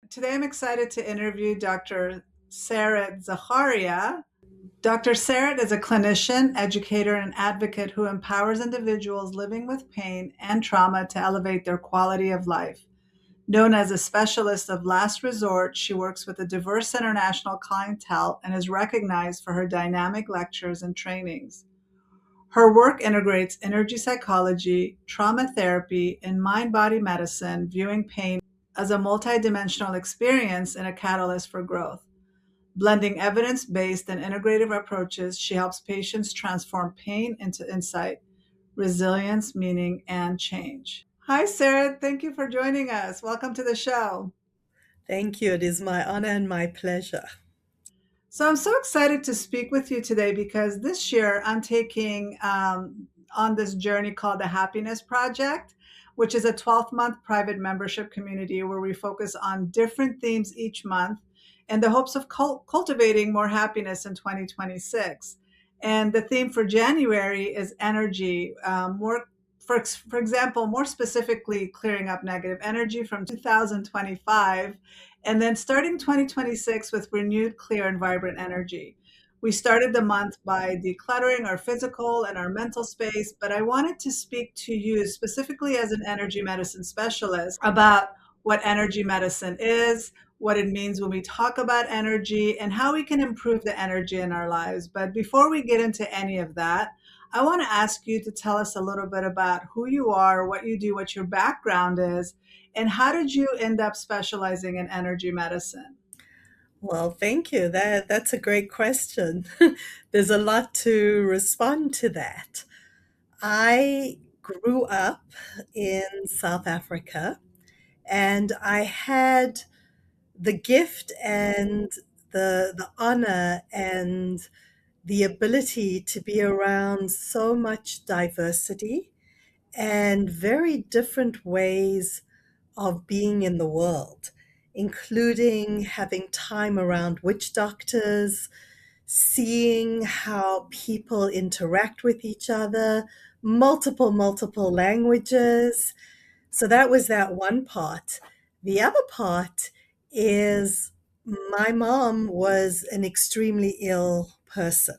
Today I'm excited to interview Dr. Sarette Zecharia. Dr. Sarette is a clinician, educator, and advocate who empowers individuals living with pain and trauma to elevate their quality of life. Known as a specialist of last resort, she works with a diverse international clientele and is recognized for her dynamic lectures and trainings. Her work integrates energy psychology, trauma therapy, and mind body medicine, viewing pain as a multidimensional experience and a catalyst for growth. Blending evidence based and integrative approaches, she helps patients transform pain into insight, resilience, meaning, and change. Hi, Sarah. Thank you for joining us. Welcome to the show. Thank you. It is my honor and my pleasure. So I'm so excited to speak with you today because this year I'm taking on this journey called the Happiness Project, which is a 12-month private membership community where we focus on different themes each month in the hopes of cultivating more happiness in 2026. And the theme for January is energy, for example, more specifically, clearing up negative energy from 2025 and then starting 2026 with renewed, clear, and vibrant energy. We started the month by decluttering our physical and our mental space, but I wanted to speak to you specifically as an energy medicine specialist about what energy medicine is, what it means when we talk about energy, and how we can improve the energy in our lives. But before we get into any of that, I want to ask you to tell us a little bit about who you are, what you do, what your background is, and how did you end up specializing in energy medicine? Well, thank you. That's a great question. There's a lot to respond to that. I grew up in South Africa and I had the gift and the honor and the ability to be around so much diversity and very different ways of being in the world, including having time around witch doctors, seeing how people interact with each other, multiple languages. So that was that one part. The other part is my mom was an extremely ill person,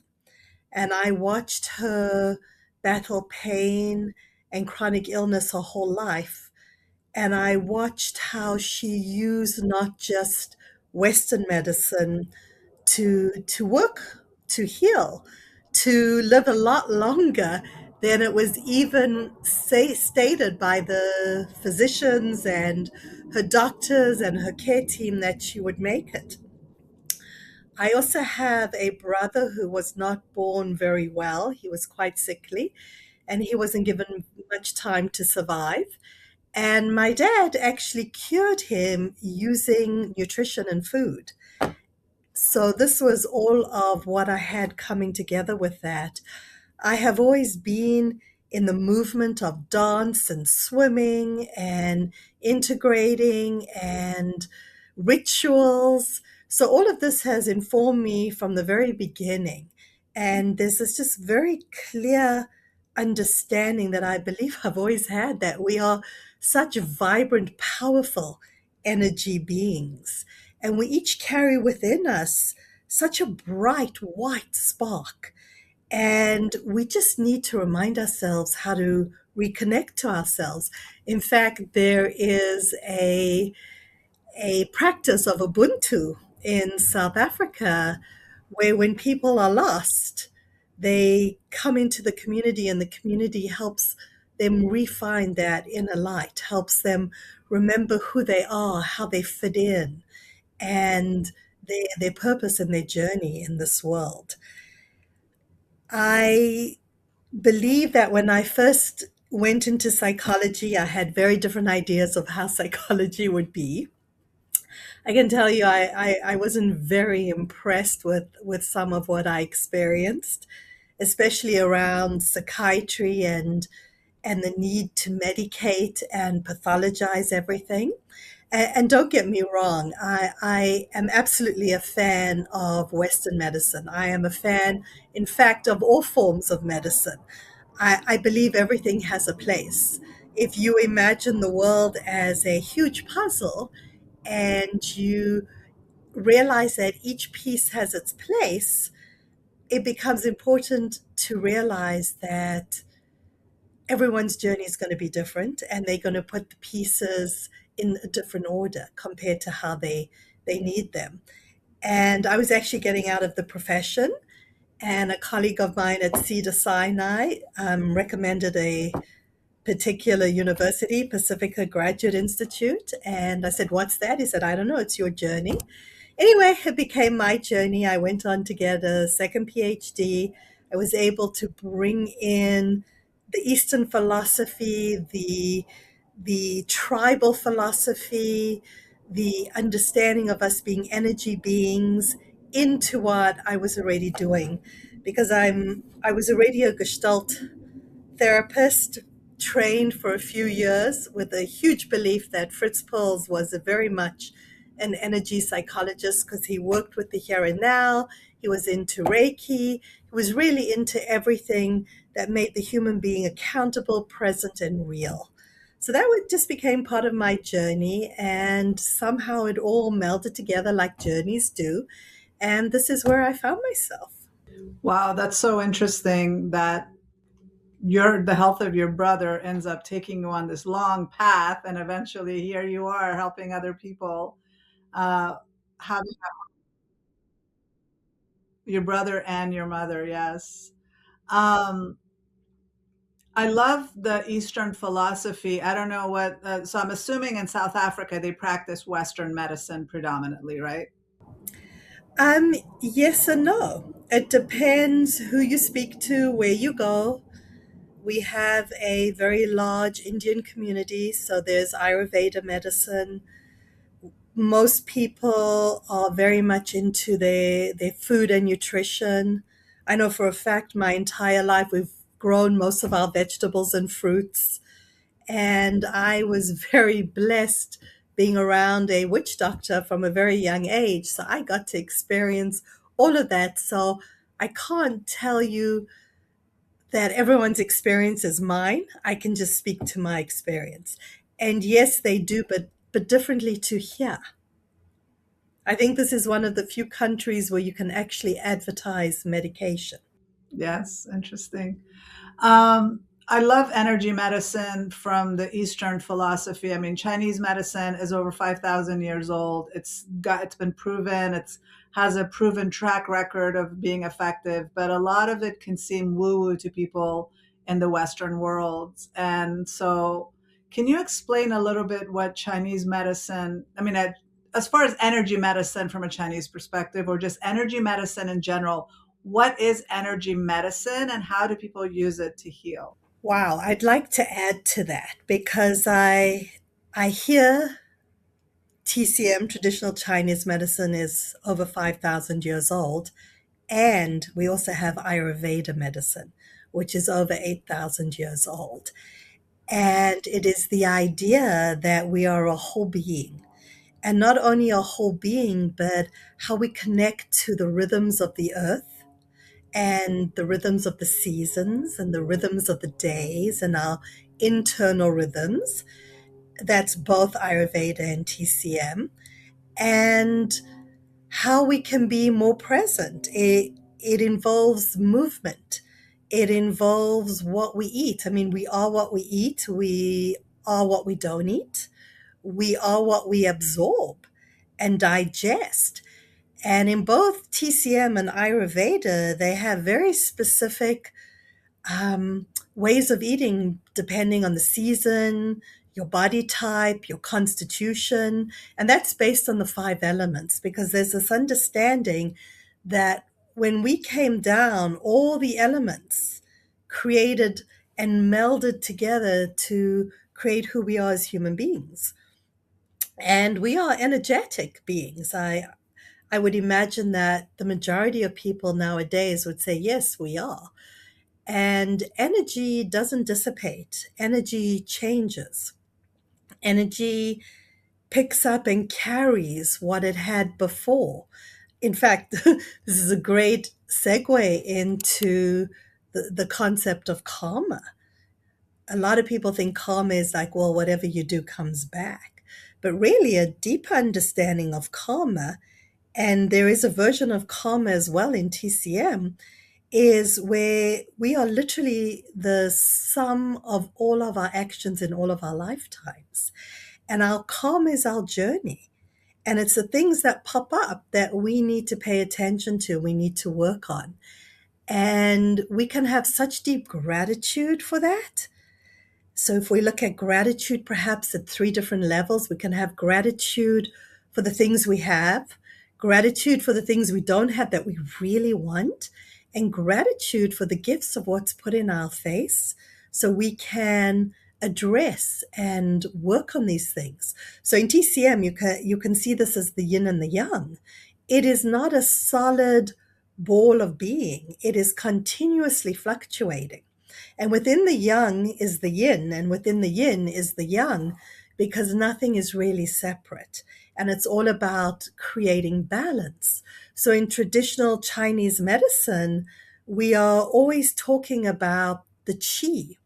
and I watched her battle pain and chronic illness her whole life. And I watched how she used not just Western medicine to work, to heal, to live a lot longer than it was even stated by the physicians and her doctors and her care team that she would make it. I also have a brother who was not born very well. He was quite sickly and he wasn't given much time to survive. And my dad actually cured him using nutrition and food. So this was all of what I had coming together with that. I have always been in the movement of dance and swimming and integrating and rituals. So all of this has informed me from the very beginning. And there's this just very clear understanding that I believe I've always had, that we are such vibrant, powerful energy beings. And we each carry within us such a bright white spark. And we just need to remind ourselves how to reconnect to ourselves. In fact, there is a practice of Ubuntu in South Africa where when people are lost, they come into the community and the community helps them refine that inner light, helps them remember who they are, how they fit in, and their purpose and their journey in this world. I believe that when I first went into psychology, I had very different ideas of how psychology would be. I can tell you, I wasn't very impressed with some of what I experienced, especially around psychiatry and the need to medicate and pathologize everything. And don't get me wrong, I am absolutely a fan of Western medicine. I am a fan, in fact, of all forms of medicine. I believe everything has a place. If you imagine the world as a huge puzzle, and you realize that each piece has its place, it becomes important to realize that everyone's journey is going to be different and they're going to put the pieces in a different order compared to how they need them. And I was actually getting out of the profession, and a colleague of mine at Cedar Sinai recommended a particular university, Pacifica Graduate Institute. And I said, "What's that?" He said, "I don't know, it's your journey." Anyway, it became my journey. I went on to get a second PhD. I was able to bring in the Eastern philosophy, the tribal philosophy, the understanding of us being energy beings into what I was already doing, because I was already a Gestalt therapist, trained for a few years with a huge belief that Fritz Perls was a very much an energy psychologist because he worked with the here and now. He was into Reiki. He was really into everything that made the human being accountable, present, and real. So that just became part of my journey, and somehow it all melded together like journeys do. And this is where I found myself. Wow, that's so interesting that the health of your brother ends up taking you on this long path, and eventually here you are helping other people. Uh, having your brother and your mother, yes. Um, I love the Eastern philosophy. I don't know what, so I'm assuming in South Africa they practice Western medicine predominantly, right? Yes and no. It depends who you speak to, where you go. We have a very large Indian community, so there's Ayurveda medicine. Most people are very much into their food and nutrition. I know for a fact my entire life we've grown most of our vegetables and fruits. And I was very blessed being around a witch doctor from a very young age. So I got to experience all of that. So I can't tell you that everyone's experience is mine. I can just speak to my experience. And yes, they do, but differently to here. I think this is one of the few countries where you can actually advertise medication. Yes, interesting. Um, I love energy medicine from the Eastern philosophy. I mean, Chinese medicine is over 5,000 years old. It's been proven. It's has a proven track record of being effective, but a lot of it can seem woo-woo to people in the Western world. And so, can you explain a little bit what Chinese medicine, I mean, as far as energy medicine from a Chinese perspective, or just energy medicine in general, what is energy medicine and how do people use it to heal? Wow, I'd like to add to that because I hear TCM, traditional Chinese medicine, is over 5,000 years old. And we also have Ayurveda medicine, which is over 8,000 years old. And it is the idea that we are a whole being. And not only a whole being, but how we connect to the rhythms of the earth and the rhythms of the seasons and the rhythms of the days and our internal rhythms. That's both Ayurveda and TCM. And how we can be more present. It involves movement. It involves what we eat. I mean, we are what we eat. We are what we don't eat. We are what we absorb and digest. And in both TCM and Ayurveda, they have very specific ways of eating depending on the season, your body type, your constitution. And that's based on the five elements because there's this understanding that when we came down, all the elements created and melded together to create who we are as human beings. And we are energetic beings. I would imagine that the majority of people nowadays would say, yes, we are. And energy doesn't dissipate, energy changes. Energy picks up and carries what it had before. In fact, this is a great segue into the concept of karma. A lot of people think karma is like, well, whatever you do comes back. but really a deeper understanding of karma. And there is a version of karma as well in TCM, is where we are literally the sum of all of our actions in all of our lifetimes. And our karma is our journey. And it's the things that pop up that we need to pay attention to, we need to work on. And we can have such deep gratitude for that. So, if we look at gratitude perhaps at three different levels, we can have gratitude for the things we have, gratitude for the things we don't have that we really want, and gratitude for the gifts of what's put in our face so we can address and work on these things. So, in TCM, you can see this as the yin and the yang. It is not a solid ball of being, it is continuously fluctuating. And within the yang is the yin, and within the yin is the yang, because nothing is really separate. And it's all about creating balance. So in traditional Chinese medicine, we are always talking about the qi,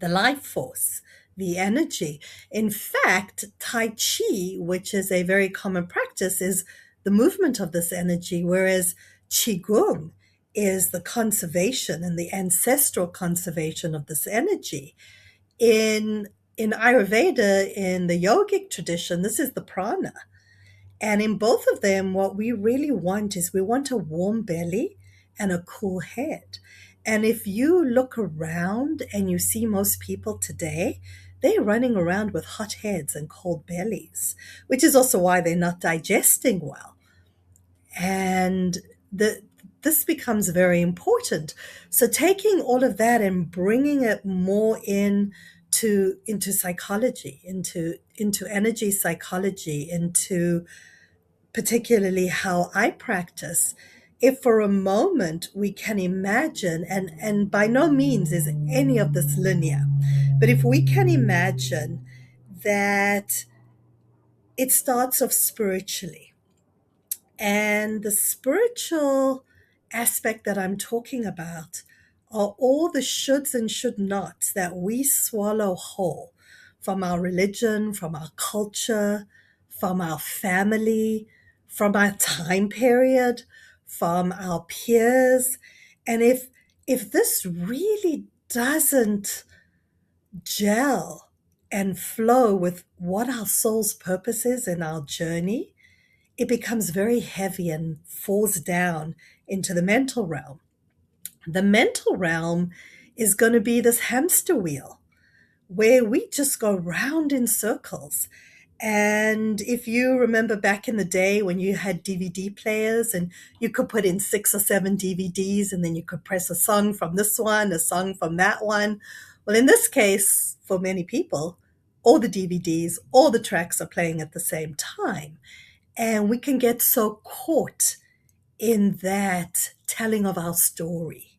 the life force, the energy. In fact, Tai Chi, which is a very common practice, is the movement of this energy, whereas Qigong is the conservation and the ancestral conservation of this energy. In Ayurveda, in the yogic tradition, this is the prana. And in both of them, what we really want is we want a warm belly and a cool head. And if you look around and you see most people today, they're running around with hot heads and cold bellies, which is also why they're not digesting well. And this becomes very important. So taking all of that and bringing it more into psychology, into energy psychology, into particularly how I practice, if for a moment we can imagine, and by no means is any of this linear, but if we can imagine that it starts off spiritually, and the spiritual aspect that I'm talking about are all the shoulds and should nots that we swallow whole from our religion, from our culture, from our family, from our time period, from our peers. And if this really doesn't gel and flow with what our soul's purpose is in our journey, it becomes very heavy and falls down into the mental realm. The mental realm is going to be this hamster wheel where we just go round in circles. And if you remember back in the day when you had DVD players and you could put in 6 or 7 DVDs and then you could press a song from this one, a song from that one. Well, in this case, for many people, all the DVDs, all the tracks are playing at the same time. And we can get so caught in that telling of our story.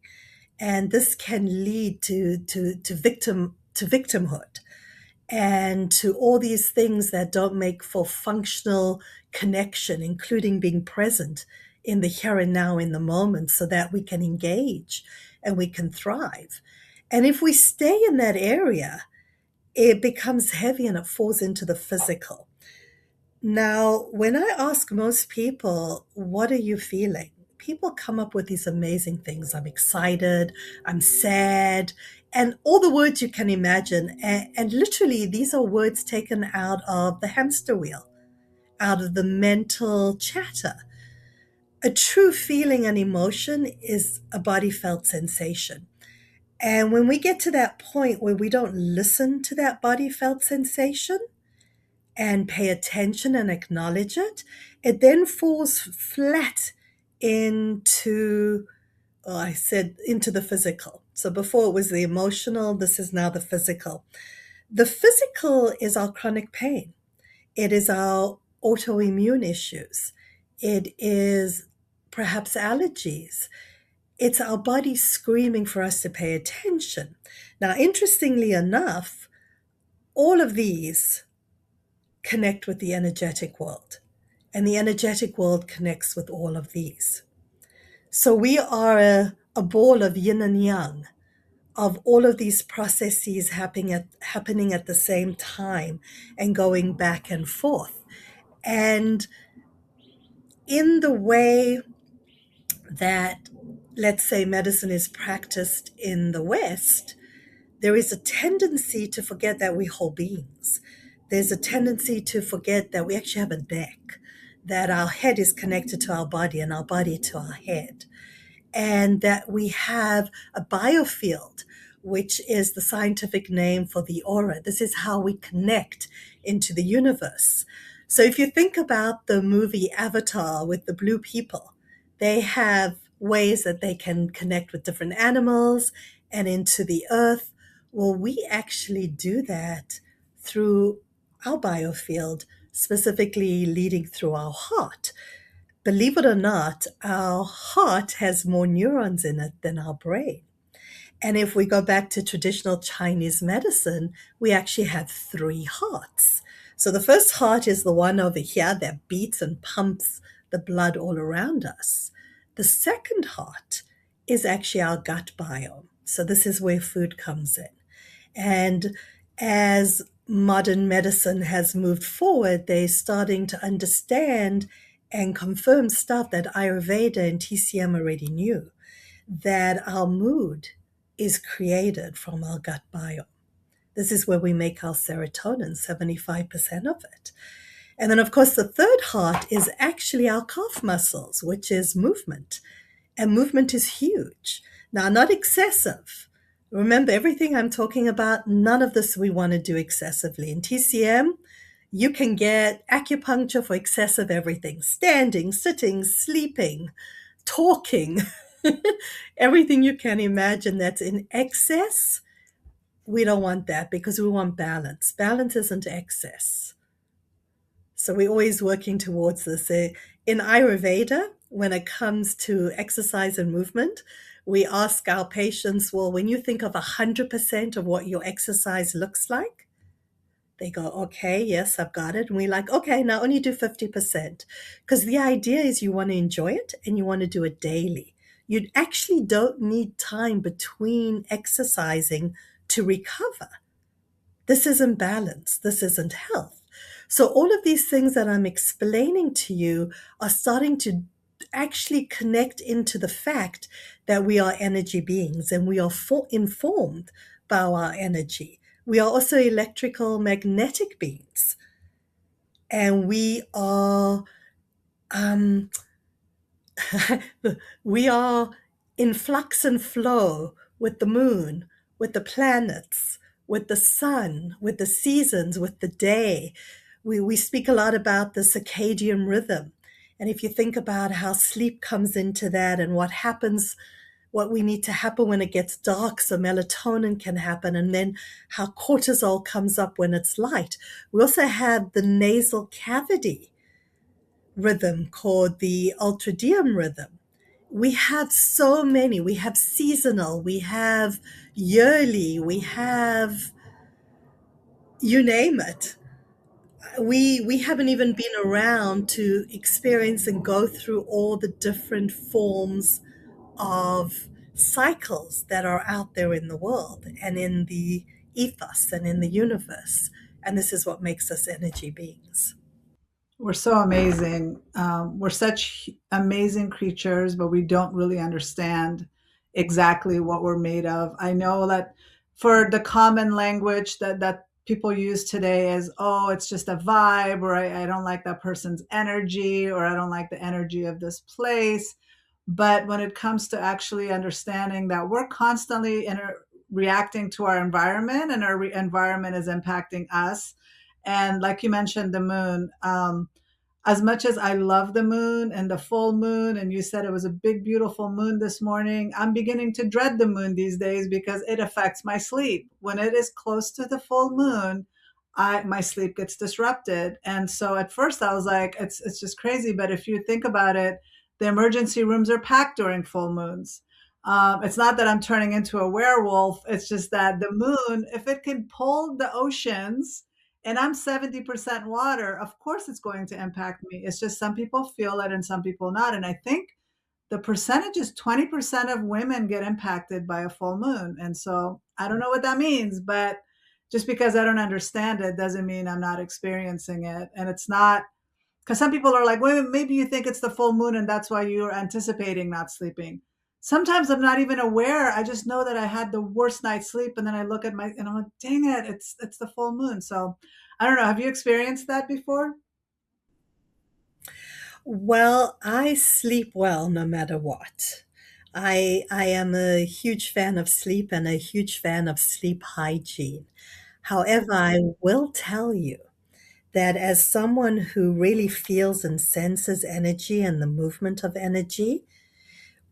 And this can lead to victimhood and to all these things that don't make for functional connection, including being present in the here and now in the moment so that we can engage and we can thrive. And if we stay in that area, it becomes heavy and it falls into the physical. Now, when I ask most people, what are you feeling? People come up with these amazing things. I'm excited, I'm sad, and all the words you can imagine. And literally, these are words taken out of the hamster wheel, out of the mental chatter. A true feeling and emotion is a body felt sensation. And when we get to that point where we don't listen to that body felt sensation, and pay attention and acknowledge it, it then falls flat into, oh, I said into the physical. So before it was the emotional, this is now the physical. The physical is our chronic pain. It is our autoimmune issues. It is perhaps allergies. It's our body screaming for us to pay attention. Now, interestingly enough, all of these connect with the energetic world, and the energetic world connects with all of these. So we are a ball of yin and yang, of all of these processes happening at the same time and going back and forth. And in the way that, let's say, medicine is practiced in the West, there is a tendency to forget that we're whole beings. There's a tendency to forget that we actually have a neck, that our head is connected to our body and our body to our head, and that we have a biofield, which is the scientific name for the aura. This is how we connect into the universe. So if you think about the movie Avatar with the blue people, they have ways that they can connect with different animals and into the earth. Well, we actually do that through our biofield, specifically leading through our heart. Believe it or not, our heart has more neurons in it than our brain. And if we go back to traditional Chinese medicine, we actually have three hearts. So the first heart is the one over here that beats and pumps the blood all around us. The second heart is actually our gut biome. So this is where food comes in. And as modern medicine has moved forward, they're starting to understand and confirm stuff that Ayurveda and TCM already knew, that our mood is created from our gut biome. This is where we make our serotonin, 75% of it. And then, of course, the third heart is actually our calf muscles, which is movement. And movement is huge. Now, not excessive. Remember, everything I'm talking about, none of this we want to do excessively. In TCM, you can get acupuncture for excessive everything: standing, sitting, sleeping, talking, everything you can imagine that's in excess. We don't want that because we want balance. Balance isn't excess. So we're always working towards this. In Ayurveda, when it comes to exercise and movement, we ask our patients, well, when you think of 100% of what your exercise looks like, they go, okay, yes, I've got it. And we're like, okay, now only do 50%. Because the idea is you want to enjoy it and you want to do it daily. You actually don't need time between exercising to recover. This isn't balance. This isn't health. So all of these things that I'm explaining to you are starting to actually connect into the fact that we are energy beings and we are informed by our energy. We are also electrical magnetic beings. And um, we are in flux and flow with the moon, with the planets, with the sun, with the seasons, with the day. We speak a lot about the circadian rhythm. And if you think about how sleep comes into that and what happens, what we need to happen when it gets dark so melatonin can happen, and then how cortisol comes up when it's light. We also have the nasal cavity rhythm called the ultradian rhythm. We have so many. We have seasonal, we have yearly, we have you name it. We haven't even been around to experience and go through all the different forms of cycles that are out there in the world and in the ethos and in the universe. And this is what makes us energy beings. We're so amazing. We're such amazing creatures, but we don't really understand exactly what we're made of. I know that for the common language that people use today is, oh, it's just a vibe, or I don't like that person's energy, or I don't like the energy of this place. But when it comes to actually understanding that we're constantly reacting to our environment, and our environment is impacting us. And like you mentioned, the moon. As much as I love the moon and the full moon, and you said it was a big, beautiful moon this morning, I'm beginning to dread the moon these days because it affects my sleep. When it is close to the full moon, my sleep gets disrupted. And so at first I was like, it's just crazy. But if you think about it, the emergency rooms are packed during full moons. It's not that I'm turning into a werewolf. It's just that the moon, if it can pull the oceans, and I'm 70% water, of course it's going to impact me. It's just some people feel it and some people not. And I think the percentage is 20% of women get impacted by a full moon. And so I don't know what that means, but just because I don't understand it doesn't mean I'm not experiencing it. And it's not because some people are like, well, maybe you think it's the full moon and that's why you're anticipating not sleeping. Sometimes I'm not even aware. I just know that I had the worst night's sleep, and then I look at my and I'm like, dang it, it's the full moon. So I don't know. Have you experienced that before? Well, I sleep well no matter what. I am a huge fan of sleep and a huge fan of sleep hygiene. However, I will tell you that as someone who really feels and senses energy and the movement of energy,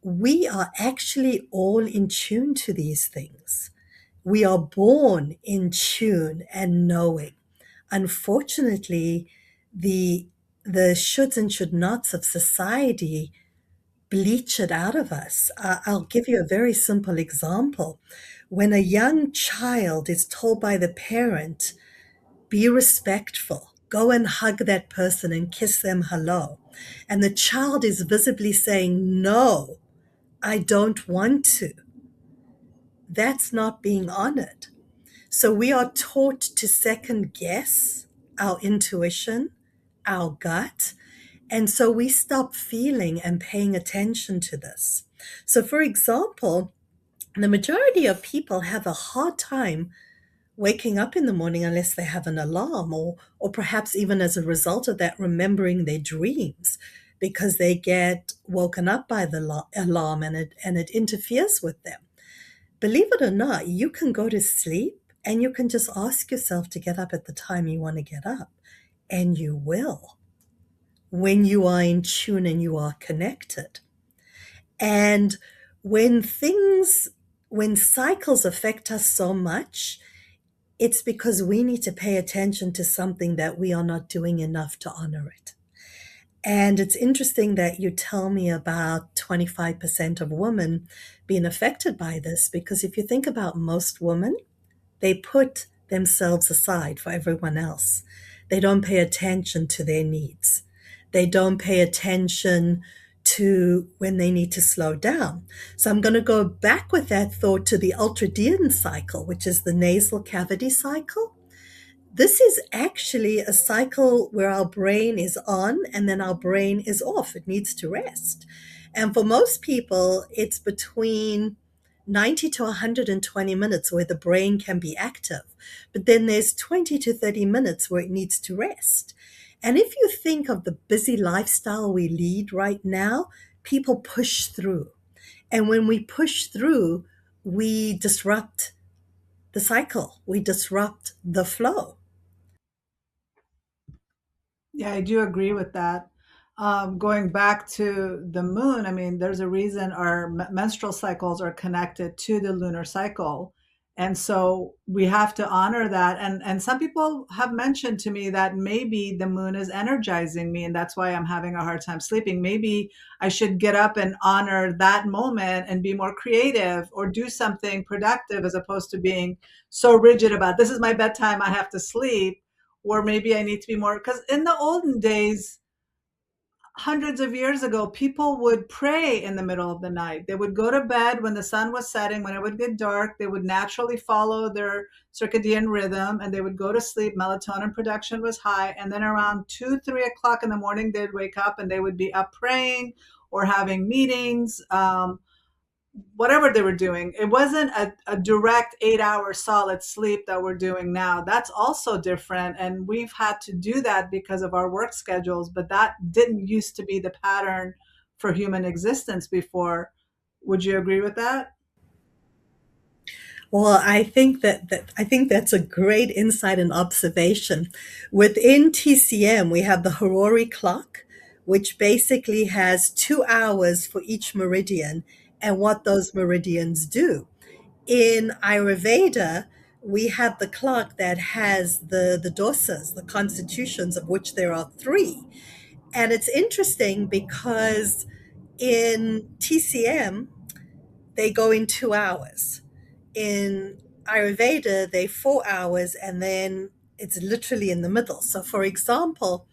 we are actually all in tune to these things. We are born in tune and knowing. Unfortunately, the the shoulds and should nots of society bleach it out of us. I'll give you a very simple example. When a young child is told by the parent, be respectful, go and hug that person and kiss them hello, and the child is visibly saying, no, I don't want to, that's not being honored. So we are taught to second guess our intuition, our gut, and so we stop feeling and paying attention to this. So, for example, the majority of people have a hard time waking up in the morning unless they have an alarm, or perhaps even as a result of that, remembering their dreams because they get woken up by the alarm and it interferes with them. Believe it or not, you can go to sleep and you can just ask yourself to get up at the time you want to get up, and you will when you are in tune and you are connected. And when things, when cycles affect us so much, it's because we need to pay attention to something that we are not doing enough to honor it. And it's interesting that you tell me about 25% of women being affected by this, because if you think about most women, they put themselves aside for everyone else. They don't pay attention to their needs. They don't pay attention to when they need to slow down. So I'm going to go back with that thought to the ultradian cycle, which is the nasal cavity cycle. This is actually a cycle where our brain is on and then our brain is off. It needs to rest. And for most people, it's between 90 to 120 minutes where the brain can be active. But then there's 20 to 30 minutes where it needs to rest. And if you think of the busy lifestyle we lead right now, people push through. And when we push through, we disrupt the cycle, we disrupt the flow. Yeah, I do agree with that. Going back to the moon, I mean, there's a reason our menstrual cycles are connected to the lunar cycle. And so we have to honor that. And some people have mentioned to me that maybe the moon is energizing me, and that's why I'm having a hard time sleeping. Maybe I should get up and honor that moment and be more creative or do something productive as opposed to being so rigid about this is my bedtime, I have to sleep. Or maybe I need to be more, because in the olden days, hundreds of years ago, people would pray in the middle of the night. They would go to bed when the sun was setting, when it would get dark. They would naturally follow their circadian rhythm and they would go to sleep. Melatonin production was high. And then around 2, 3 o'clock in the morning, they'd wake up and they would be up praying or having meetings. Whatever they were doing. It wasn't a direct 8 hour solid sleep that we're doing now. That's also different. And we've had to do that because of our work schedules, but that didn't used to be the pattern for human existence before. Would you agree with that? Well, I think that's a great insight and observation. Within TCM, we have the Harori clock, which basically has 2 hours for each meridian and what those meridians do. In Ayurveda, we have the clock that has the dosas, the constitutions, of which there are three. And it's interesting because in TCM, they go in 2 hours. In Ayurveda, they 4 hours, and then it's literally in the middle. So, for example,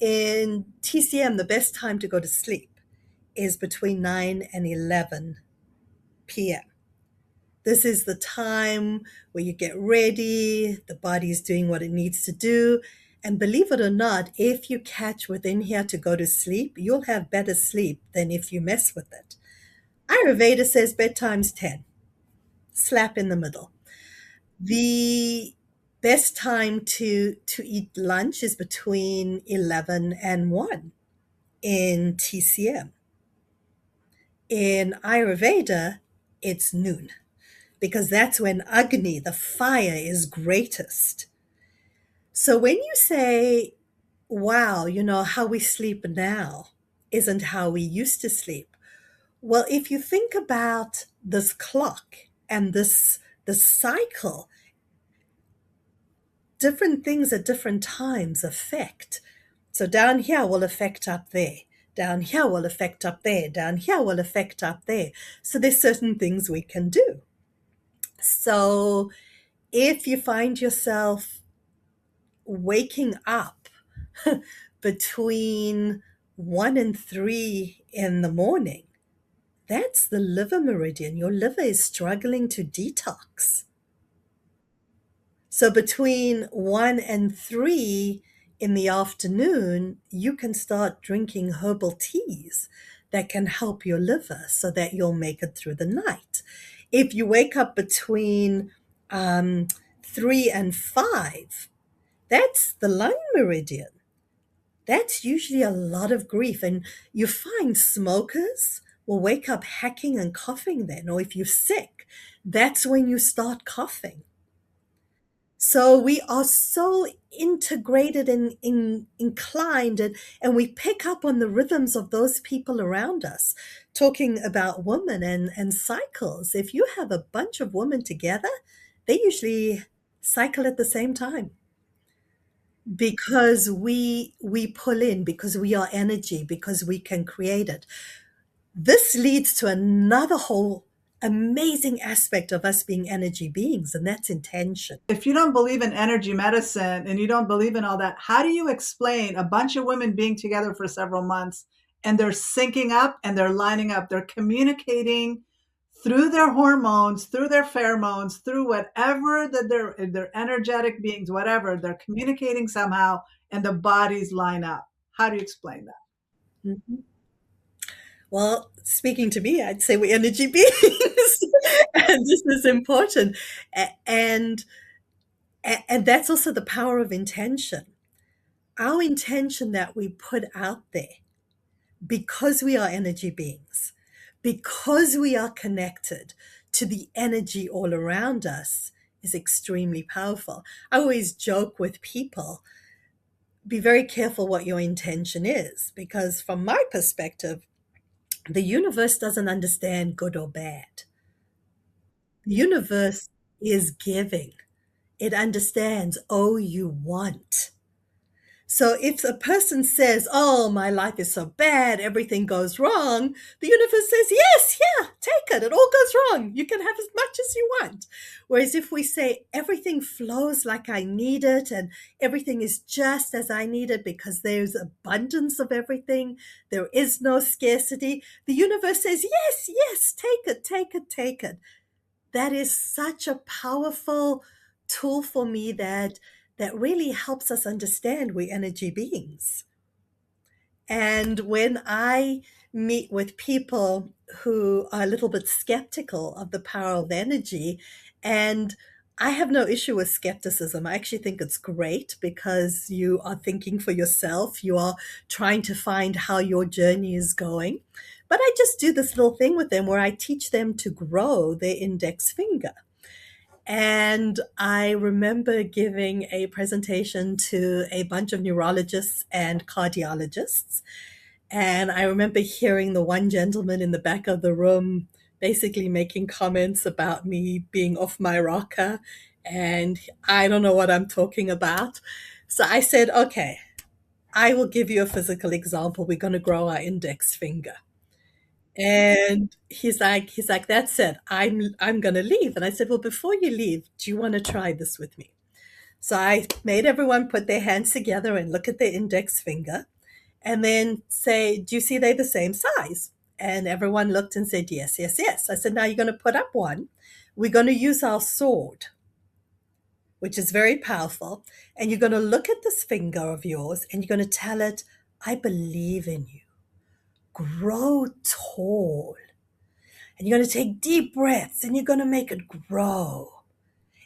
in TCM, the best time to go to sleep is between 9 and 11 p.m. This is the time where you get ready, the body is doing what it needs to do. And believe it or not, if you catch within here to go to sleep, you'll have better sleep than if you mess with it. Ayurveda says bedtime's 10, slap in the middle. The best time to eat lunch is between 11 and 1 in TCM. In Ayurveda, it's noon because that's when Agni, the fire, is greatest. So when you say, wow, how we sleep now isn't how we used to sleep. Well, if you think about this clock and this cycle, different things at different times affect. So down here will affect up there. Down here will affect up there. Down here will affect up there. So there's certain things we can do. So if you find yourself waking up between 1 and 3 in the morning, that's the liver meridian. Your liver is struggling to detox. So between 1 and 3 in the afternoon, you can start drinking herbal teas that can help your liver so that you'll make it through the night. If you wake up between 3 and 5, that's the lung meridian. That's usually a lot of grief. And you find smokers will wake up hacking and coughing then, or if you're sick, that's when you start coughing. So we are so integrated and inclined, and we pick up on the rhythms of those people around us. Talking about women and cycles, if you have a bunch of women together, they usually cycle at the same time because we pull in, because we are energy, because we can create it. This leads to another whole amazing aspect of us being energy beings, and that's intention. If you don't believe in energy medicine and you don't believe in all that, how do you explain a bunch of women being together for several months and they're syncing up and they're lining up? They're communicating through their hormones, through their pheromones, through whatever that they're energetic beings, whatever, they're communicating somehow and the bodies line up. How do you explain that? Mhm. Well, speaking to me, I'd say we're energy beings, and this is important. And and that's also the power of intention. Our intention that we put out there, because we are energy beings, because we are connected to the energy all around us, is extremely powerful. I always joke with people, be very careful what your intention is, because from my perspective, the universe doesn't understand good or bad. The universe is giving. It understands, oh, you want. So if a person says, oh, my life is so bad, everything goes wrong, the universe says, yes, yeah, take it. It all goes wrong. You can have as much as you want. Whereas if we say everything flows like I need it and everything is just as I need it because there's abundance of everything, there is no scarcity, the universe says, yes, yes, take it, take it, take it. That is such a powerful tool for me that really helps us understand we're energy beings. And when I meet with people who are a little bit skeptical of the power of energy, and I have no issue with skepticism. I actually think it's great because you are thinking for yourself. You are trying to find how your journey is going. But I just do this little thing with them where I teach them to grow their index finger. And I remember giving a presentation to a bunch of neurologists and cardiologists. And I remember hearing the one gentleman in the back of the room basically making comments about me being off my rocker. And I don't know what I'm talking about. So I said, okay, I will give you a physical example. We're going to grow our index finger. And he's like, that's it. I'm gonna leave. And I said, well, before you leave, do you want to try this with me? So I made everyone put their hands together and look at their index finger and then say, do you see they're the same size? And everyone looked and said, yes, yes, yes. I said, now you're going to put up one. We're going to use our sword, which is very powerful. And you're going to look at this finger of yours and you're going to tell it, I believe in you. Grow tall. And you're going to take deep breaths and you're going to make it grow.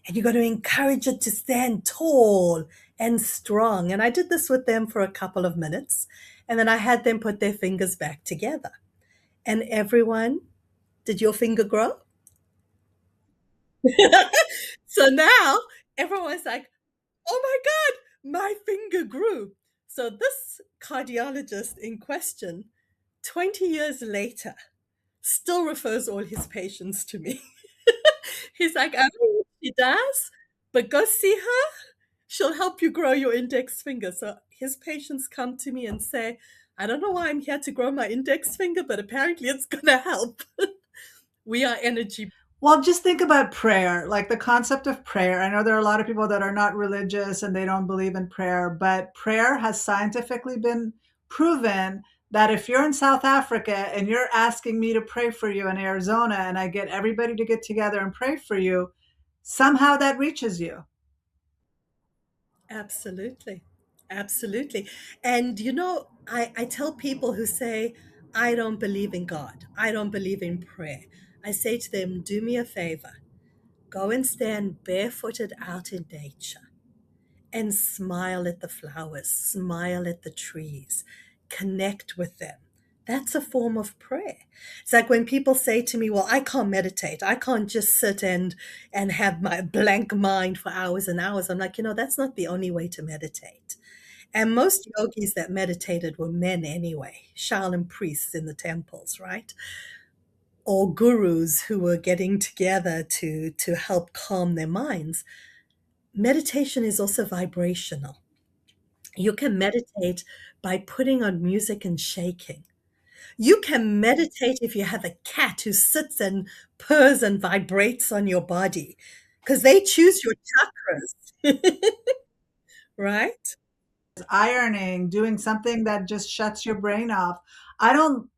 And you're going to encourage it to stand tall and strong. And I did this with them for a couple of minutes. And then I had them put their fingers back together. And everyone, did your finger grow? So now everyone's like, oh my God, my finger grew. So this cardiologist in question, 20 years later, still refers all his patients to me. He's like, I don't know what she does, but go see her. She'll help you grow your index finger. So his patients come to me and say, I don't know why I'm here to grow my index finger, but apparently it's going to help. We are energy. Well, just think about prayer, like the concept of prayer. I know there are a lot of people that are not religious and they don't believe in prayer, but prayer has scientifically been proven that if you're in South Africa and you're asking me to pray for you in Arizona and I get everybody to get together and pray for you, somehow that reaches you. Absolutely. Absolutely. And I tell people who say, I don't believe in God, I don't believe in prayer. I say to them, do me a favor, go and stand barefooted out in nature and smile at the flowers, smile at the trees, connect with them. That's a form of prayer. It's like when people say to me, well, I can't meditate. I can't just sit and have my blank mind for hours and hours. I'm like, that's not the only way to meditate. And most yogis that meditated were men anyway, Shaolin priests in the temples, right? Or gurus who were getting together to help calm their minds. Meditation is also vibrational. You can meditate by putting on music and shaking. You can meditate if you have a cat who sits and purrs and vibrates on your body because they choose your chakras, right? Ironing, doing something that just shuts your brain off. I don't,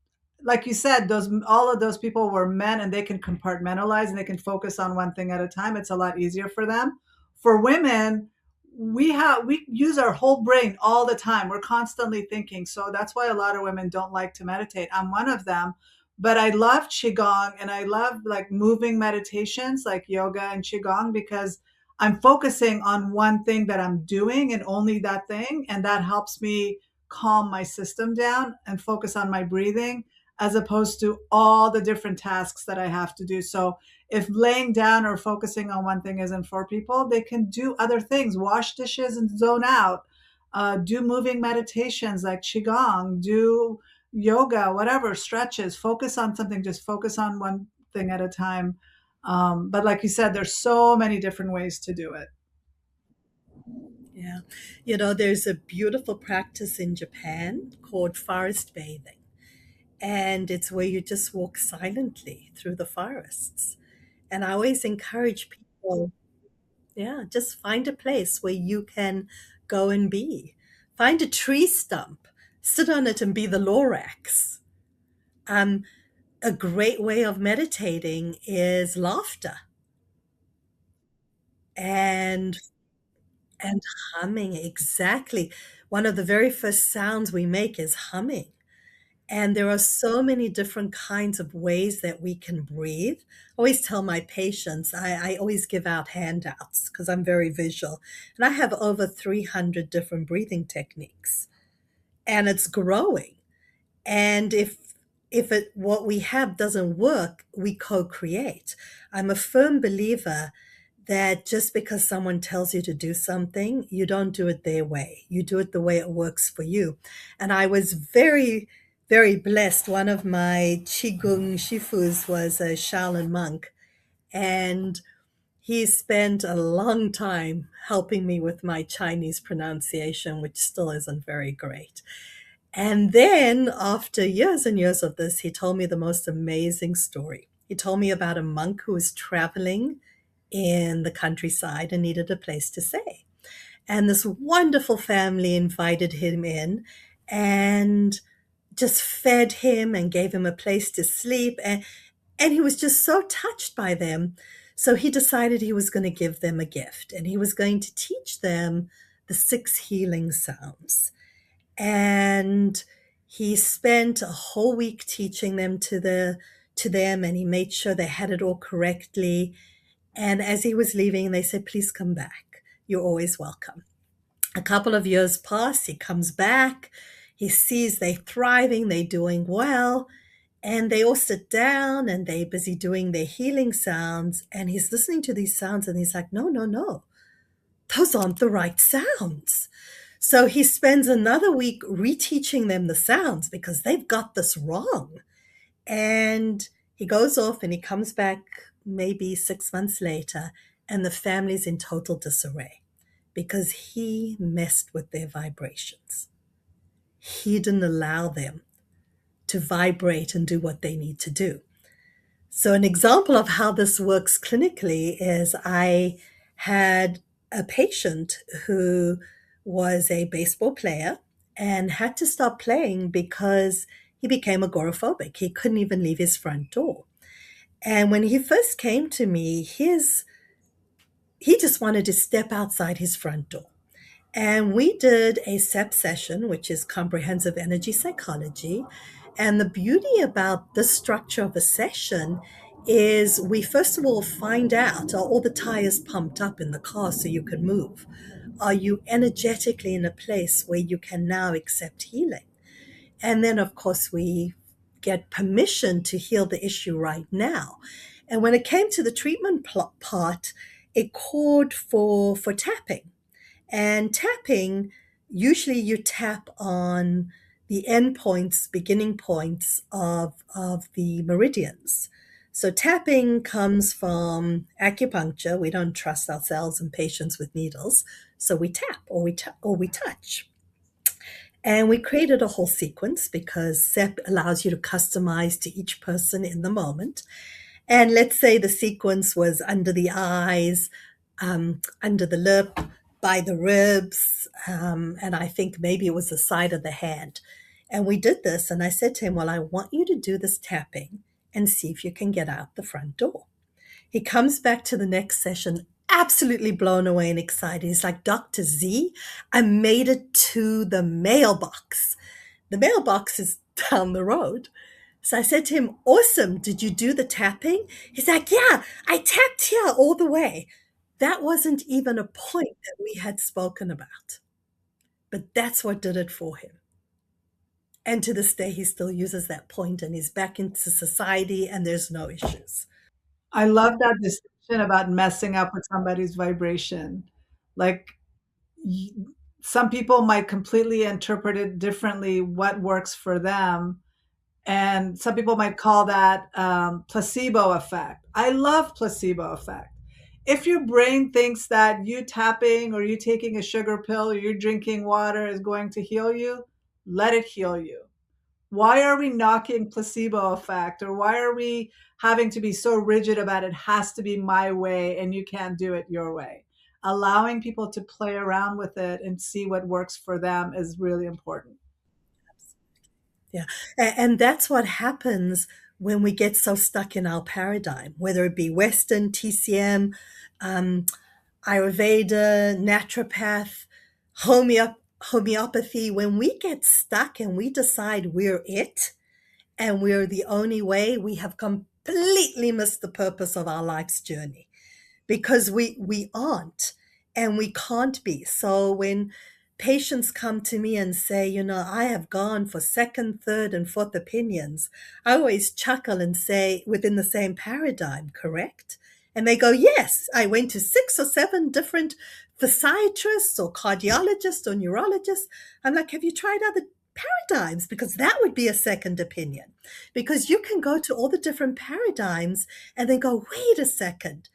like you said, those all of those people were men and they can compartmentalize and they can focus on one thing at a time. It's a lot easier for them. For women, we use our whole brain all the time. We're constantly thinking. So that's why a lot of women don't like to meditate. I'm one of them. But I love qigong and I love like moving meditations like yoga and qigong because I'm focusing on one thing that I'm doing and only that thing. And that helps me calm my system down and focus on my breathing as opposed to all the different tasks that I have to do. So if laying down or focusing on one thing isn't for people, they can do other things, wash dishes and zone out, do moving meditations like Qigong, do yoga, whatever, stretches, focus on something, just focus on one thing at a time. But like you said, there's so many different ways to do it. Yeah. There's a beautiful practice in Japan called forest bathing, and it's where you just walk silently through the forests. And I always encourage people, yeah, just find a place where you can go and be. Find a tree stump, sit on it and be the Lorax. Um, a great way of meditating is laughter and and humming. Exactly. One of the very first sounds we make is humming. And there are so many different kinds of ways that we can breathe. I always tell my patients, I always give out handouts because I'm very visual. And I have over 300 different breathing techniques, and it's growing. And if what we have doesn't work, we co-create. I'm a firm believer that just because someone tells you to do something, you don't do it their way. You do it the way it works for you. And I was very, very blessed. One of my Qigong Shifus was a Shaolin monk, and he spent a long time helping me with my Chinese pronunciation, which still isn't very great. And then, after years and years of this, he told me the most amazing story. He told me about a monk who was traveling in the countryside and needed a place to stay. And this wonderful family invited him in and just fed him and gave him a place to sleep. And he was just so touched by them. So he decided he was going to give them a gift and he was going to teach them the six healing sounds. And he spent a whole week teaching them to them, and he made sure they had it all correctly. And as he was leaving, they said, "Please come back. You're always welcome." A couple of years pass, he comes back, he sees they're thriving, they're doing well, and they all sit down and they're busy doing their healing sounds. And he's listening to these sounds and he's like, "No, no, no, those aren't the right sounds." So he spends another week reteaching them the sounds because they've got this wrong. And he goes off and he comes back maybe 6 months later, and the family's in total disarray because he messed with their vibrations. He didn't allow them to vibrate and do what they need to do. So, an example of how this works clinically is I had a patient who was a baseball player and had to stop playing because he became agoraphobic. He couldn't even leave his front door. And when he first came to me, he just wanted to step outside his front door. And we did a SEP session, which is comprehensive energy psychology. And the beauty about this structure of a session is we first of all find out, are all the tires pumped up in the car so you can move? Are you energetically in a place where you can now accept healing? And then, of course, we get permission to heal the issue right now. And when it came to the treatment part, it called for tapping. And tapping, usually you tap on the end points, beginning points of the meridians. So tapping comes from acupuncture. We don't trust ourselves and patients with needles. So we tap or we touch. And we created a whole sequence because SEP allows you to customize to each person in the moment. And let's say the sequence was under the eyes, under the lip, by the ribs, and I think maybe it was the side of the hand. And we did this, and I said to him, "Well, I want you to do this tapping and see if you can get out the front door." He comes back to the next session absolutely blown away and excited. He's like, "Dr. Z, I made it to the mailbox." The mailbox is down the road. So I said to him, "Awesome. Did you do the tapping?" He's like, "Yeah, I tapped here all the way." That wasn't even a point that we had spoken about, but that's what did it for him. And to this day, he still uses that point and he's back into society and there's no issues. I love that distinction about messing up with somebody's vibration. Like, y- some people might completely interpret it differently, what works for them. And some people might call that placebo effect. I love placebo effect. If your brain thinks that you tapping or you taking a sugar pill or you drinking water is going to heal you, let it heal you. Why are we knocking placebo effect, or why are we having to be so rigid about it has to be my way and you can't do it your way? Allowing people to play around with it and see what works for them is really important. Yeah. And that's what happens when we get so stuck in our paradigm, whether it be Western, TCM, um, Ayurveda, naturopath, homeopathy. When we get stuck and we decide we're it and we're the only way, we have completely missed the purpose of our life's journey because we aren't and we can't be. So when patients come to me and say, "I have gone for second, third, and fourth opinions," I always chuckle and say, "Within the same paradigm, correct?" And they go, "Yes, I went to 6 or 7 different physiatrists or cardiologists or neurologists." I'm like, "Have you tried other paradigms? Because that would be a second opinion." Because you can go to all the different paradigms and then go, "Wait a second.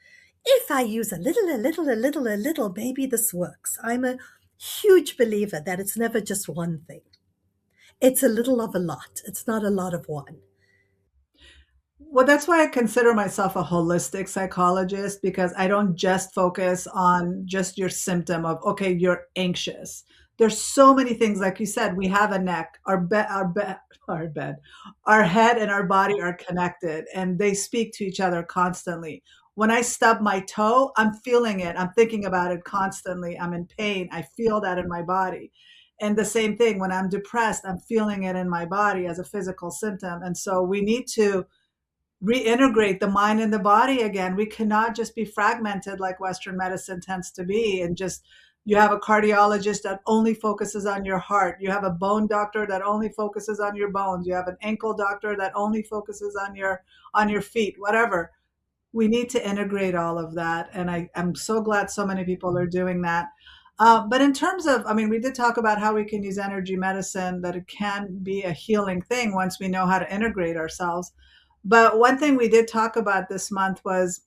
If I use a little, a little, a little, a little, maybe this works." I'm a huge believer that it's never just one thing. It's a little of a lot. It's not a lot of one. Well, that's why I consider myself a holistic psychologist, because I don't just focus on just your symptom of, okay, you're anxious. There's so many things, like you said, we have a neck, our bed, our head and our body are connected and they speak to each other constantly. When I stub my toe, I'm feeling it. I'm thinking about it constantly. I'm in pain. I feel that in my body. And the same thing, when I'm depressed, I'm feeling it in my body as a physical symptom. And so we need to reintegrate the mind and the body again. We cannot just be fragmented like Western medicine tends to be, and just you have a cardiologist that only focuses on your heart. You have a bone doctor that only focuses on your bones. You have an ankle doctor that only focuses on your feet, whatever. We need to integrate all of that. And I'm so glad so many people are doing that. But in terms of, I mean, we did talk about how we can use energy medicine, that it can be a healing thing once we know how to integrate ourselves. But one thing we did talk about this month was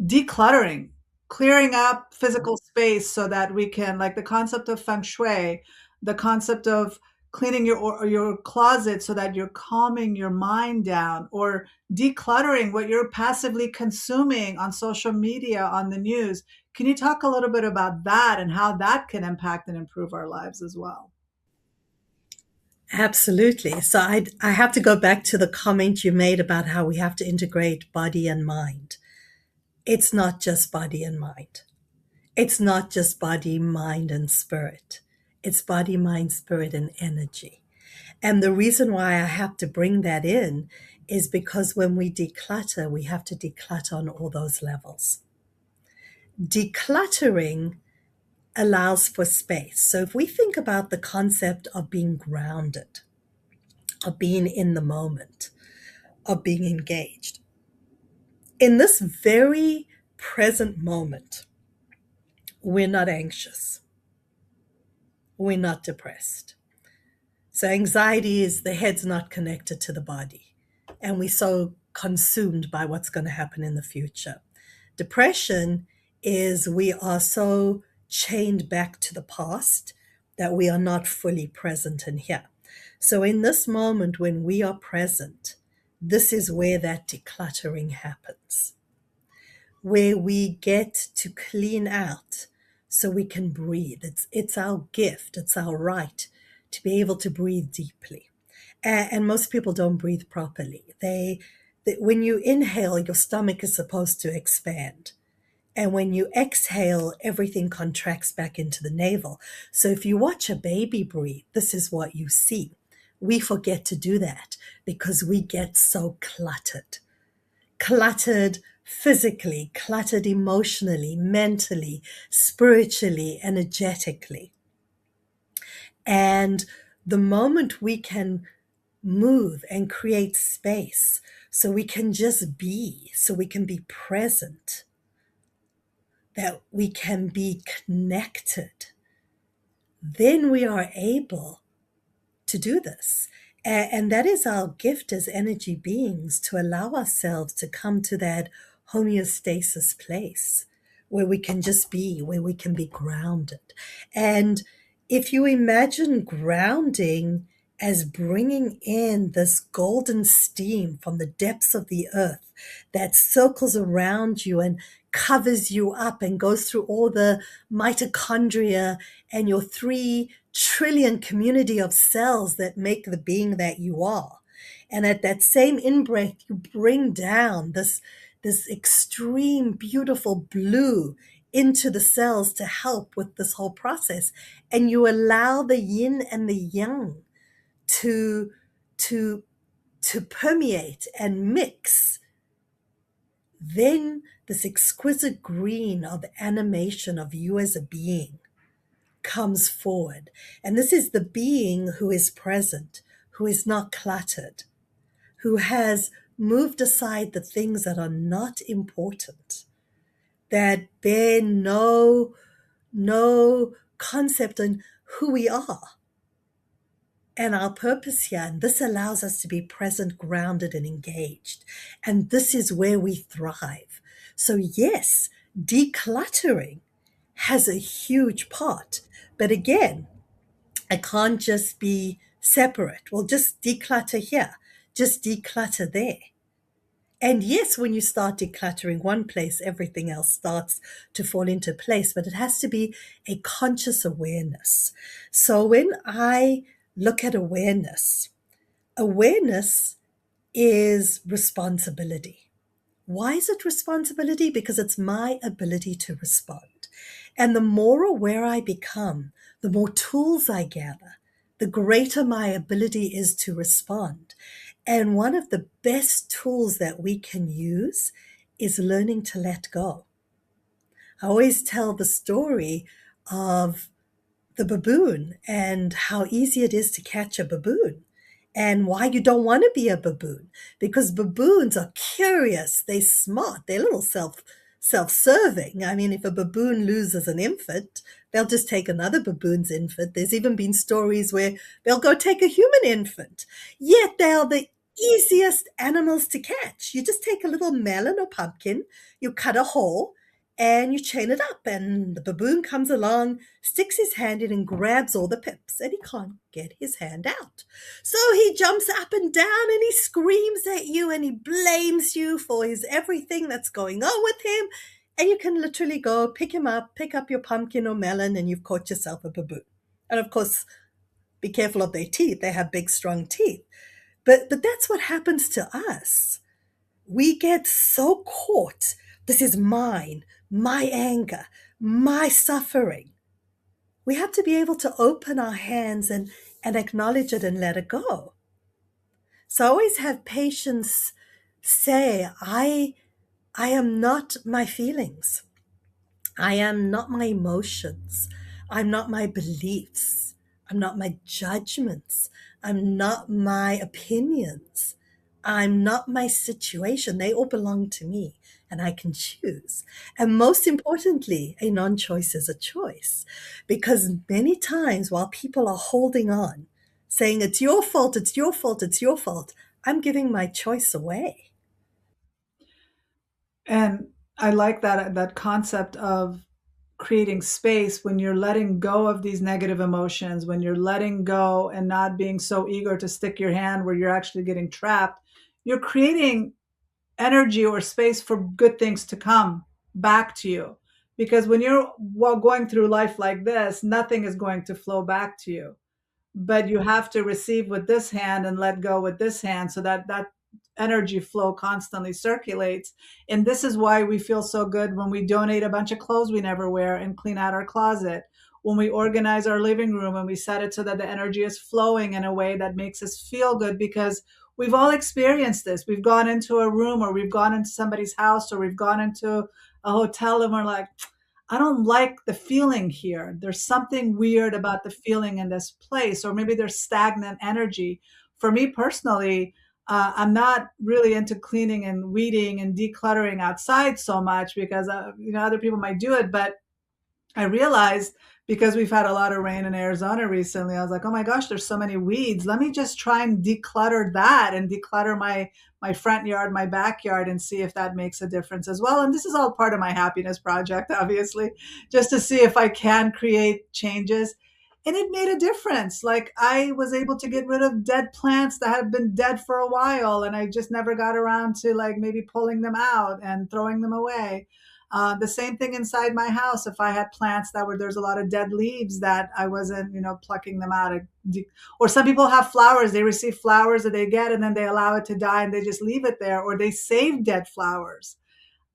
decluttering, clearing up physical space so that we can, like the concept of feng shui, the concept of cleaning your closet so that you're calming your mind down, or decluttering what you're passively consuming on social media, on the news. Can you talk a little bit about that and how that can impact and improve our lives as well? Absolutely. So I have to go back to the comment you made about how we have to integrate body and mind. It's not just body and mind. It's not just body, mind, and spirit. It's body, mind, spirit, and energy. And the reason why I have to bring that in is because when we declutter, we have to declutter on all those levels. Decluttering allows for space. So if we think about the concept of being grounded, of being in the moment, of being engaged, in this very present moment, we're not anxious, we're not depressed. So anxiety is the head's not connected to the body, and we're so consumed by what's going to happen in the future. Depression is we are so chained back to the past that we are not fully present in here. So in this moment when we are present, this is where that decluttering happens, where we get to clean out so we can breathe. It's our gift, it's our right to be able to breathe deeply. And most people don't breathe properly. When you inhale, your stomach is supposed to expand. And when you exhale, everything contracts back into the navel. So if you watch a baby breathe, this is what you see. We forget to do that because we get so cluttered. Cluttered physically, cluttered emotionally, mentally, spiritually, energetically. And the moment we can move and create space so we can just be, so we can be present, that we can be connected, then we are able to do this. And that is our gift as energy beings, to allow ourselves to come to that homeostasis place where we can just be, where we can be grounded. And if you imagine grounding as bringing in this golden steam from the depths of the earth that circles around you and covers you up and goes through all the mitochondria and your 3 trillion community of cells that make the being that you are. And at that same in-breath, you bring down this extreme, beautiful blue into the cells to help with this whole process. And you allow the yin and the yang to, to, to permeate and mix. Then this exquisite green of animation of you as a being comes forward. And this is the being who is present, who is not cluttered, who has moved aside the things that are not important, that bear no concept on who we are and our purpose here. And this allows us to be present, grounded, and engaged. And this is where we thrive. So yes, decluttering has a huge part. But again, I can't just be separate. Well, just declutter here, just declutter there. And yes, when you start decluttering one place, everything else starts to fall into place, but it has to be a conscious awareness. So when I look at awareness, Awareness is responsibility. Why is it responsibility? Because it's my ability to respond. And the more aware I become, the more tools I gather, the greater my ability is to respond. And one of the best tools that we can use is learning to let go. I always tell the story of the baboon and how easy it is to catch a baboon and why you don't want to be a baboon, because baboons are curious, they're smart, they're a little self-serving. I mean, if a baboon loses an infant, they'll just take another baboon's infant. There's even been stories where they'll go take a human infant, yet they are the easiest animals to catch. You just take a little melon or pumpkin, you cut a hole, and you chain it up, and the baboon comes along, sticks his hand in and grabs all the pips, and he can't get his hand out. So he jumps up and down and he screams at you and he blames you for his everything that's going on with him. And you can literally go pick him up, pick up your pumpkin or melon, and you've caught yourself a baboon. And of course, be careful of their teeth. They have big, strong teeth. But that's what happens to us. We get so caught. This is mine, my anger, my suffering. We have to be able to open our hands and acknowledge it and let it go. So I always have patients say, I am not my feelings. I am not my emotions. I'm not my beliefs. I'm not my judgments. I'm not my opinions. I'm not my situation. They all belong to me and I can choose. And most importantly, a non choice is a choice. Because many times while people are holding on, saying, it's your fault, it's your fault, it's your fault, I'm giving my choice away. And I like that concept of creating space when you're letting go of these negative emotions, when you're letting go and not being so eager to stick your hand where you're actually getting trapped. You're creating energy or space for good things to come back to you. Because when you're going through life like this, nothing is going to flow back to you, but you have to receive with this hand and let go with this hand so that that energy flow constantly circulates. And this is why we feel so good when we donate a bunch of clothes we never wear and clean out our closet, when we organize our living room and we set it so that the energy is flowing in a way that makes us feel good, because we've all experienced this. We've gone into a room, or we've gone into somebody's house, or we've gone into a hotel and we're like, I don't like the feeling here. There's something weird about the feeling in this place, or maybe there's stagnant energy. For me personally, I'm not really into cleaning and weeding and decluttering outside so much because other people might do it, but I realized, because we've had a lot of rain in Arizona recently, I was like, oh my gosh, there's so many weeds. Let me just try and declutter that and declutter my front yard, my backyard, and see if that makes a difference as well. And this is all part of my happiness project, obviously, just to see if I can create changes. And it made a difference. Like, I was able to get rid of dead plants that had been dead for a while, and I just never got around to like maybe pulling them out and throwing them away. The same thing inside my house. If I had plants that were, there's a lot of dead leaves that I wasn't, plucking them out. Or some people have flowers. They receive flowers that they get and then they allow it to die and they just leave it there, or they save dead flowers.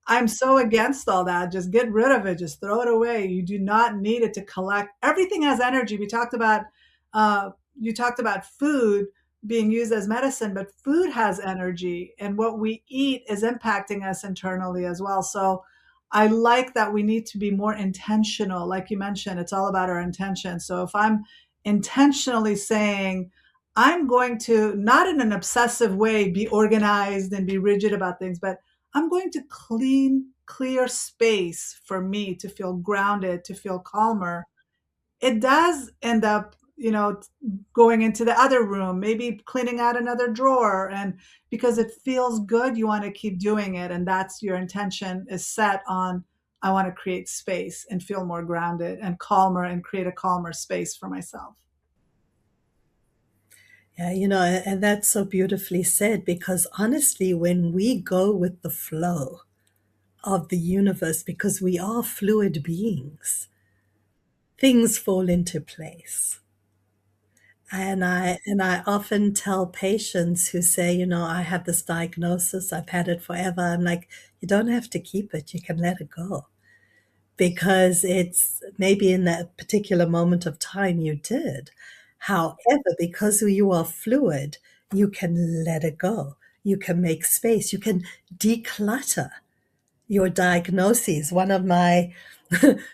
I'm so against all that. Just get rid of it. Just throw it away. You do not need it to collect. Everything has energy. You talked about food being used as medicine, but food has energy, and what we eat is impacting us internally as well. So I like that we need to be more intentional. Like you mentioned, it's all about our intention. So if I'm intentionally saying, I'm going to, not in an obsessive way, be organized and be rigid about things, but I'm going to clear space for me to feel grounded, to feel calmer. It does end up, going into the other room, maybe cleaning out another drawer. And because it feels good, you want to keep doing it. And that's your intention is set on, I want to create space and feel more grounded and calmer and create a calmer space for myself. Yeah, and that's so beautifully said, because honestly, when we go with the flow of the universe, because we are fluid beings, things fall into place. And I often tell patients who say, I have this diagnosis, I've had it forever. I'm like, you don't have to keep it, you can let it go. Because it's maybe in that particular moment of time you did. However, because you are fluid, you can let it go. You can make space. You can declutter your diagnoses. One of my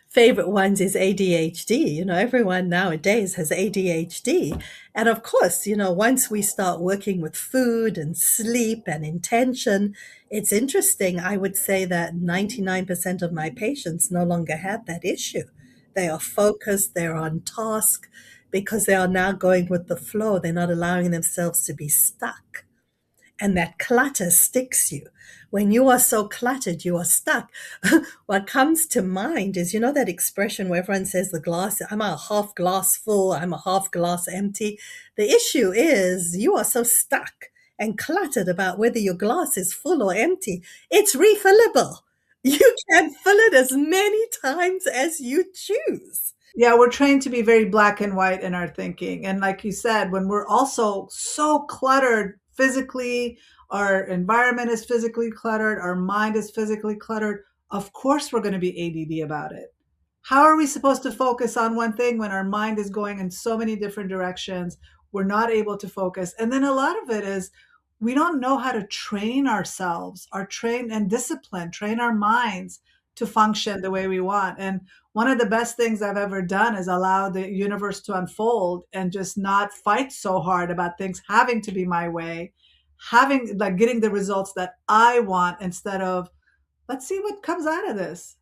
favorite ones is ADHD. Everyone nowadays has ADHD. And of course, once we start working with food and sleep and intention, it's interesting. I would say that 99% of my patients no longer have that issue. They are focused, they're on task because they are now going with the flow. They're not allowing themselves to be stuck, and that clutter sticks you. When you are so cluttered, you are stuck. What comes to mind is, that expression where everyone says the glass, I'm a half glass full, I'm a half glass empty. The issue is you are so stuck and cluttered about whether your glass is full or empty. It's refillable. You can fill it as many times as you choose. Yeah, we're trained to be very black and white in our thinking. And like you said, when we're also so cluttered physically, our environment is physically cluttered, our mind is physically cluttered, of course we're going to be ADD about it. How are we supposed to focus on one thing when our mind is going in so many different directions? We're not able to focus. And then a lot of it is we don't know how to train ourselves, or train and discipline, train our minds to function the way we want. And one of the best things I've ever done is allow the universe to unfold and just not fight so hard about things having to be my way, having like getting the results that I want instead of let's see what comes out of this.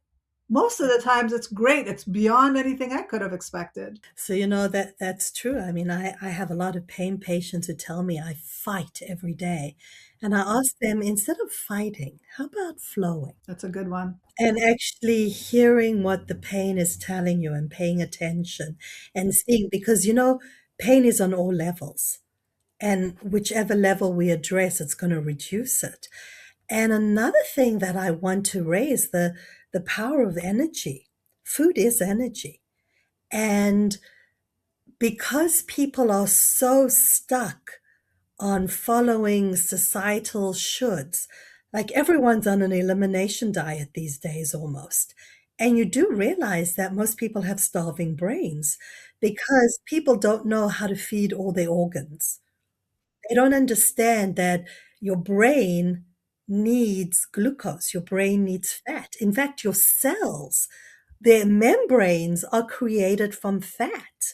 Most of the times it's great. It's beyond anything I could have expected. So that's true. I mean, I have a lot of pain patients who tell me I fight every day. And I ask them, instead of fighting, how about flowing? That's a good one. And actually hearing what the pain is telling you and paying attention and seeing, because pain is on all levels. And whichever level we address, it's going to reduce it. And another thing that I want to raise, the power of energy. Food is energy. And because people are so stuck on following societal shoulds, like everyone's on an elimination diet these days almost. And you do realize that most people have starving brains because people don't know how to feed all their organs. They don't understand that your brain needs glucose, your brain needs fat. In fact, your cells, their membranes are created from fat.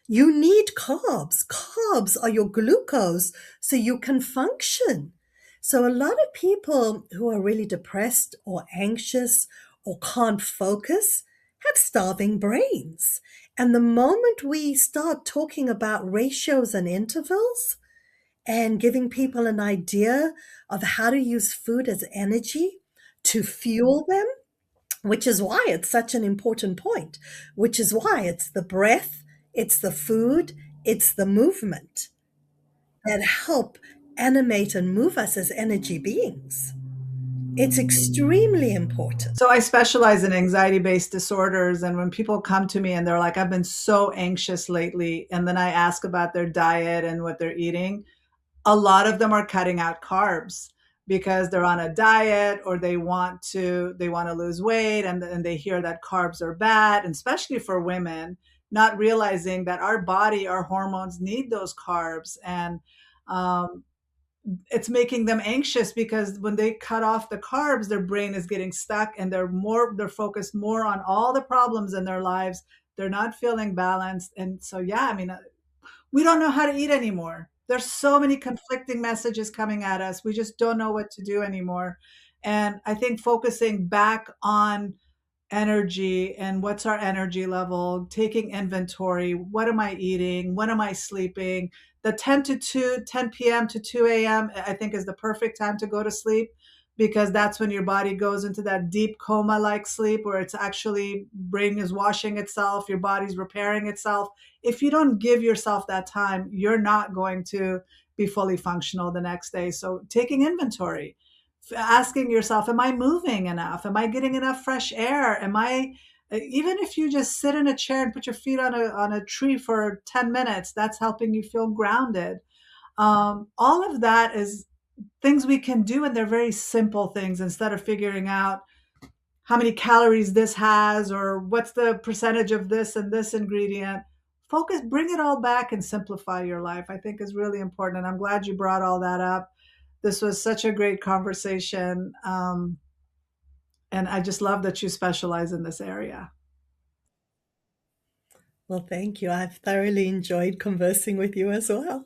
You need carbs. Carbs are your glucose so you can function. So, a lot of people who are really depressed or anxious or can't focus have starving brains. And the moment we start talking about ratios and intervals and giving people an idea of how to use food as energy to fuel them, which is why it's such an important point, which is why it's the breath, it's the food, it's the movement that help animate and move us as energy beings. It's extremely important. So I specialize in anxiety based disorders. And when people come to me and they're like, I've been so anxious lately, and then I ask about their diet and what they're eating, a lot of them are cutting out carbs because they're on a diet or they want to lose weight, and they hear that carbs are bad, and especially for women, not realizing that our body, our hormones need those carbs. And um, it's making them anxious because when they cut off the carbs, their brain is getting stuck and they're focused more on all the problems in their lives. They're not feeling balanced. And so yeah, I mean, we don't know how to eat anymore. There's so many conflicting messages coming at us. We just don't know what to do anymore. And I think focusing back on energy and what's our energy level, taking inventory, what am I eating, when am I sleeping, the 10 p.m. to 2 a.m. I think is the perfect time to go to sleep, because that's when your body goes into that deep coma like sleep where it's actually brain is washing itself, your body's repairing itself. If you don't give yourself that time, you're not going to be fully functional the next day. So taking inventory, asking yourself, am I moving enough? Am I getting enough fresh air? Am I Even if you just sit in a chair and put your feet on a tree for 10 minutes, that's helping you feel grounded. All of that is things we can do, and they're very simple things. Instead of figuring out how many calories this has or what's the percentage of this and this ingredient, focus, bring it all back and simplify your life, I think is really important. And I'm glad you brought all that up. This was such a great conversation. And I just love that you specialize in this area. Well, thank you. I've thoroughly enjoyed conversing with you as well.